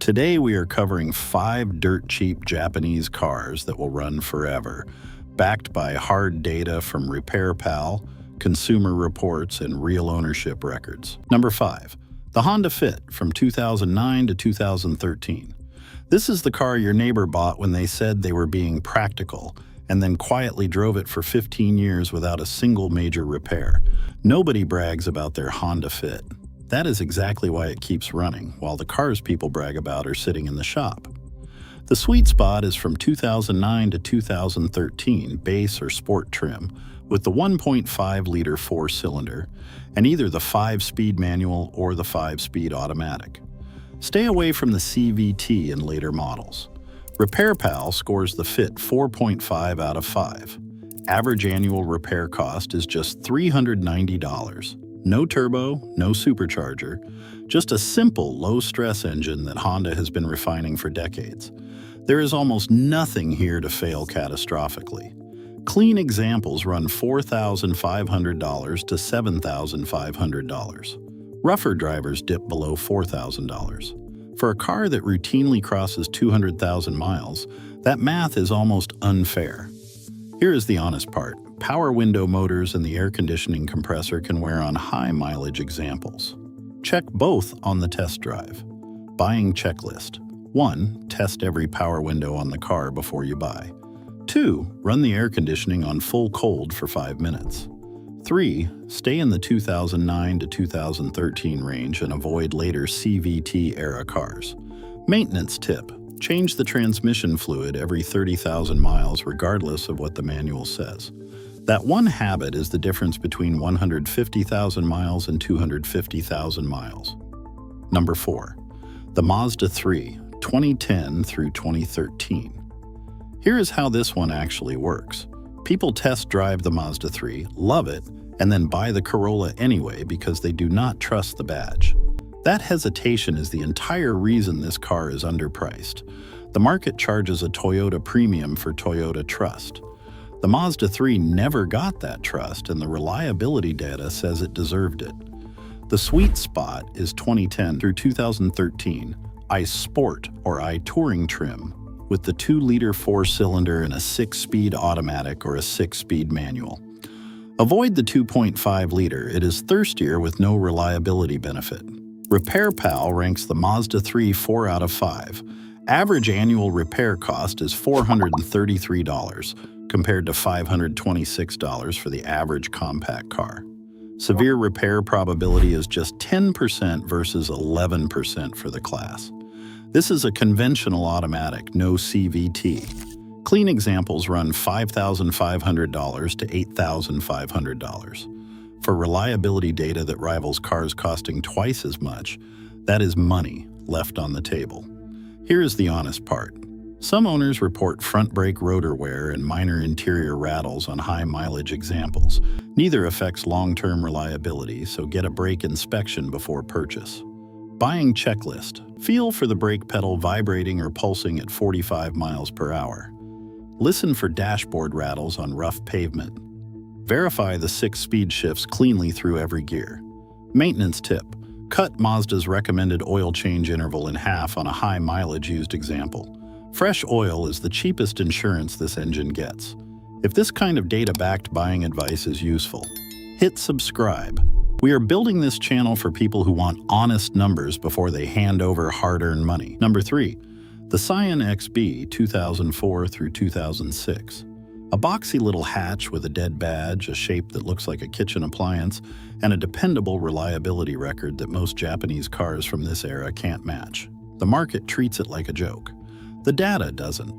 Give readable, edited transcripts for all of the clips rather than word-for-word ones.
Today we are covering 5 dirt-cheap Japanese cars that will run forever, backed by hard data from RepairPal, Consumer Reports, and real ownership records. Number 5. The Honda Fit from 2009 to 2013. This is the car your neighbor bought when they said they were being practical, and then quietly drove it for 15 years without a single major repair. Nobody brags about their Honda Fit. That is exactly why it keeps running, while the cars people brag about are sitting in the shop. The sweet spot is from 2009 to 2013 base or sport trim with the 1.5-liter 4-cylinder and either the 5-speed manual or the 5-speed automatic. Stay away from the CVT in later models. RepairPal scores the Fit 4.5 out of 5. Average annual repair cost is just $390. No turbo, no supercharger, just a simple low-stress engine that Honda has been refining for decades. There is almost nothing here to fail catastrophically. Clean examples run $4,500 to $7,500. Rougher drivers dip below $4,000. For a car that routinely crosses 200,000 miles, that math is almost unfair. Here is the honest part. Power window motors and the air conditioning compressor can wear on high mileage examples. Check both on the test drive. Buying checklist. 1. Test every power window on the car before you buy. 2. Run the air conditioning on full cold for 5 minutes. 3. Stay in the 2009 to 2013 range and avoid later CVT-era cars. Maintenance tip. Change the transmission fluid every 30,000 miles regardless of what the manual says. That one habit is the difference between 150,000 miles and 250,000 miles. Number 4. The Mazda 3, 2010 through 2013. Here is how this one actually works. People test drive the Mazda 3, love it, and then buy the Corolla anyway because they do not trust the badge. That hesitation is the entire reason this car is underpriced. The market charges a Toyota premium for Toyota trust. The Mazda 3 never got that trust, and the reliability data says it deserved it. The sweet spot is 2010 through 2013 iSport or iTouring trim with the 2-liter 4-cylinder and a 6-speed automatic or a 6-speed manual. Avoid the 2.5-liter, it is thirstier with no reliability benefit. RepairPal ranks the Mazda 3 4 out of 5. Average annual repair cost is $433, compared to $526 for the average compact car. Severe repair probability is just 10% versus 11% for the class. This is a conventional automatic, no CVT. Clean examples run $5,500 to $8,500. For reliability data that rivals cars costing twice as much, that is money left on the table. Here is the honest part. Some owners report front brake rotor wear and minor interior rattles on high mileage examples. Neither affects long-term reliability, so get a brake inspection before purchase. Buying checklist. Feel for the brake pedal vibrating or pulsing at 45 miles per hour. Listen for dashboard rattles on rough pavement. Verify the 6 speed shifts cleanly through every gear. Maintenance tip. Cut Mazda's recommended oil change interval in half on a high mileage used example. Fresh oil is the cheapest insurance this engine gets. If this kind of data-backed buying advice is useful, hit subscribe. We are building this channel for people who want honest numbers before they hand over hard-earned money. Number 3. The Scion XB 2004 through 2006. A boxy little hatch with a dead badge, a shape that looks like a kitchen appliance, and a dependable reliability record that most Japanese cars from this era can't match. The market treats it like a joke. The data doesn't.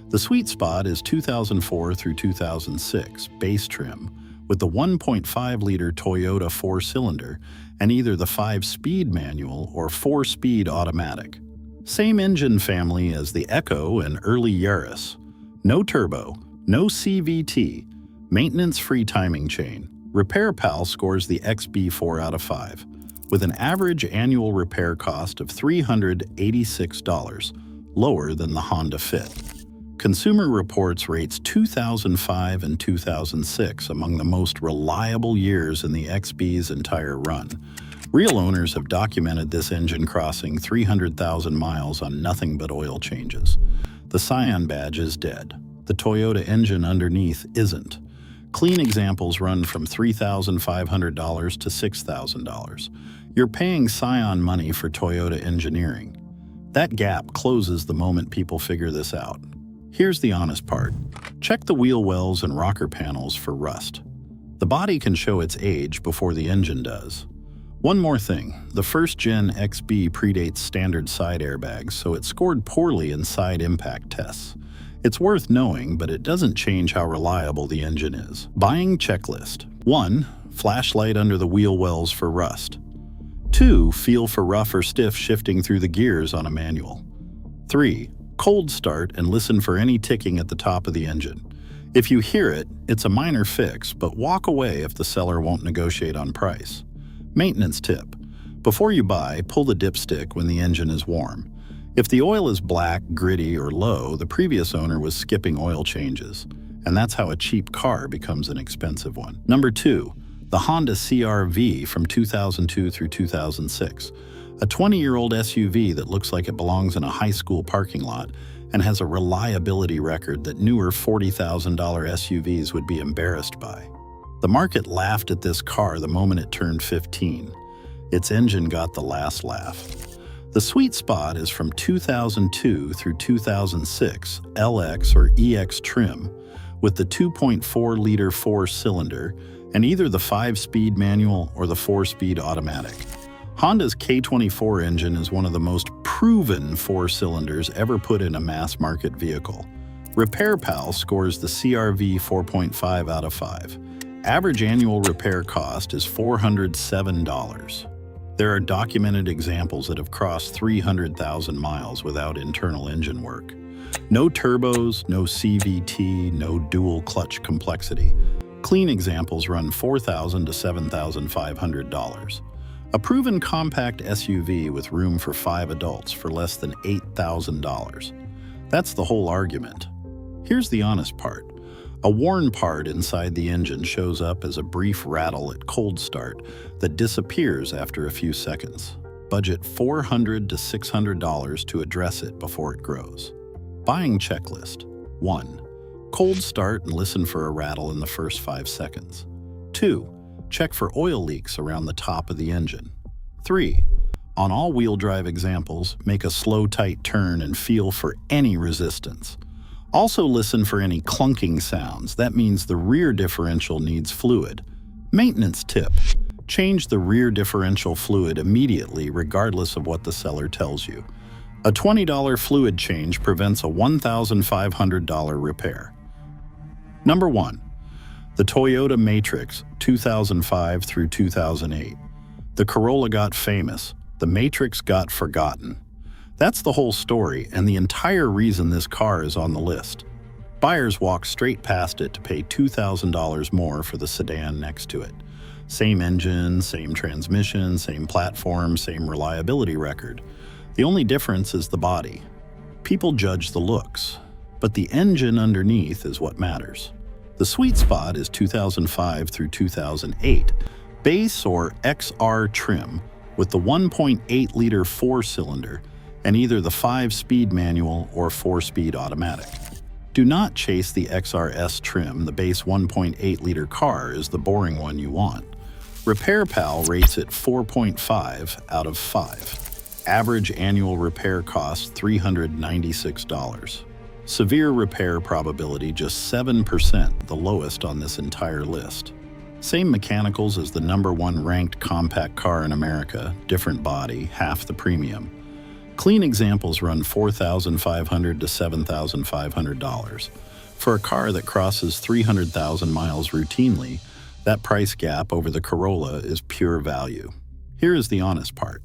The sweet spot is 2004 through 2006 base trim with the 1.5-liter Toyota 4-cylinder and either the 5-speed manual or 4-speed automatic. Same engine family as the Echo and early Yaris. No turbo, no CVT, maintenance-free timing chain. RepairPal scores the XB 4 out of 5 with an average annual repair cost of $386, lower than the Honda Fit. Consumer Reports rates 2005 and 2006 among the most reliable years in the XB's entire run. Real owners have documented this engine crossing 300,000 miles on nothing but oil changes. The Scion badge is dead. The Toyota engine underneath isn't. Clean examples run from $3,500 to $6,000. You're paying Scion money for Toyota engineering. That gap closes the moment people figure this out. Here's the honest part. Check the wheel wells and rocker panels for rust. The body can show its age before the engine does. One more thing, the first-gen XB predates standard side airbags, so it scored poorly in side impact tests. It's worth knowing, but it doesn't change how reliable the engine is. Buying checklist. 1. Flashlight under the wheel wells for rust. 2. Feel for rough or stiff shifting through the gears on a manual. 3. Cold start and listen for any ticking at the top of the engine. If you hear it, it's a minor fix, but walk away if the seller won't negotiate on price. Maintenance tip. Before you buy, pull the dipstick when the engine is warm. If the oil is black, gritty, or low, the previous owner was skipping oil changes. And that's how a cheap car becomes an expensive one. Number 2. The Honda CR-V from 2002 through 2006. A 20-year-old SUV that looks like it belongs in a high school parking lot and has a reliability record that newer $40,000 SUVs would be embarrassed by. The market laughed at this car the moment it turned 15. Its engine got the last laugh. The sweet spot is from 2002 through 2006 LX or EX trim with the 2.4-liter four-cylinder and either the 5-speed manual or the 4-speed automatic. Honda's K24 engine is one of the most proven four-cylinders ever put in a mass-market vehicle. RepairPal scores the CR-V 4.5 out of 5. Average annual repair cost is $407. There are documented examples that have crossed 300,000 miles without internal engine work. No turbos, no CVT, no dual clutch complexity. Clean examples run $4,000 to $7,500. A proven compact SUV with room for 5 adults for less than $8,000. That's the whole argument. Here's the honest part. A worn part inside the engine shows up as a brief rattle at cold start that disappears after a few seconds. Budget $400 to $600 to address it before it grows. Buying checklist. 1. Cold start and listen for a rattle in the first 5 seconds. 2. Check for oil leaks around the top of the engine. 3. On all-wheel drive examples, make a slow, tight turn and feel for any resistance. Also listen for any clunking sounds. That means the rear differential needs fluid. Maintenance tip. Change the rear differential fluid immediately regardless of what the seller tells you. A $20 fluid change prevents a $1,500 repair. Number 1. The Toyota Matrix 2005 through 2008. The Corolla got famous. The Matrix got forgotten. That's the whole story and the entire reason this car is on the list. Buyers walk straight past it to pay $2,000 more for the sedan next to it. Same engine, same transmission, same platform, same reliability record. The only difference is the body. People judge the looks, but the engine underneath is what matters. The sweet spot is 2005 through 2008, base or XR trim with the 1.8-liter four-cylinder and either the 5-speed manual or 4-speed automatic. Do not chase the XRS trim. The base 1.8-liter car is the boring one you want. RepairPal rates it 4.5 out of 5. Average annual repair cost $396. Severe repair probability just 7%, the lowest on this entire list. Same mechanicals as the #1 ranked compact car in America, different body, half the premium. Clean examples run $4,500 to $7,500. For a car that crosses 300,000 miles routinely, that price gap over the Corolla is pure value. Here is the honest part.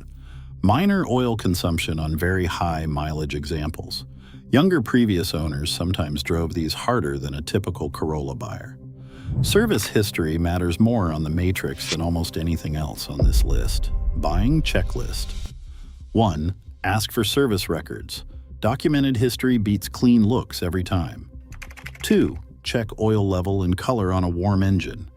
Minor oil consumption on very high mileage examples. Younger previous owners sometimes drove these harder than a typical Corolla buyer. Service history matters more on the Matrix than almost anything else on this list. Buying checklist. 1. Ask for service records. Documented history beats clean looks every time. 2. Check oil level and color on a warm engine.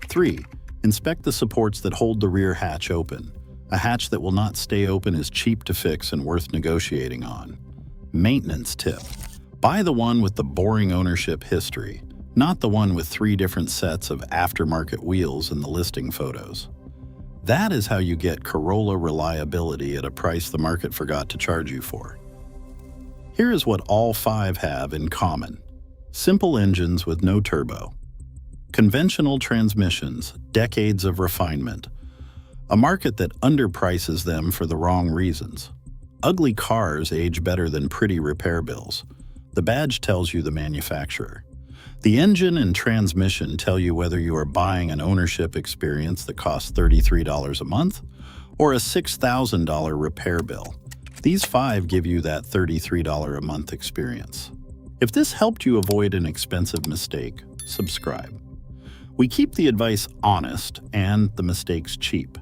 3. Inspect the supports that hold the rear hatch open. A hatch that will not stay open is cheap to fix and worth negotiating on. Maintenance tip. Buy the one with the boring ownership history, not the one with 3 different sets of aftermarket wheels in the listing photos. That is how you get Corolla reliability at a price the market forgot to charge you for. Here is what all 5 have in common. Simple engines with no turbo. Conventional transmissions, decades of refinement. A market that underprices them for the wrong reasons. Ugly cars age better than pretty repair bills. The badge tells you the manufacturer. The engine and transmission tell you whether you are buying an ownership experience that costs $33 a month or a $6,000 repair bill. These 5 give you that $33 a month experience. If this helped you avoid an expensive mistake, subscribe. We keep the advice honest and the mistakes cheap.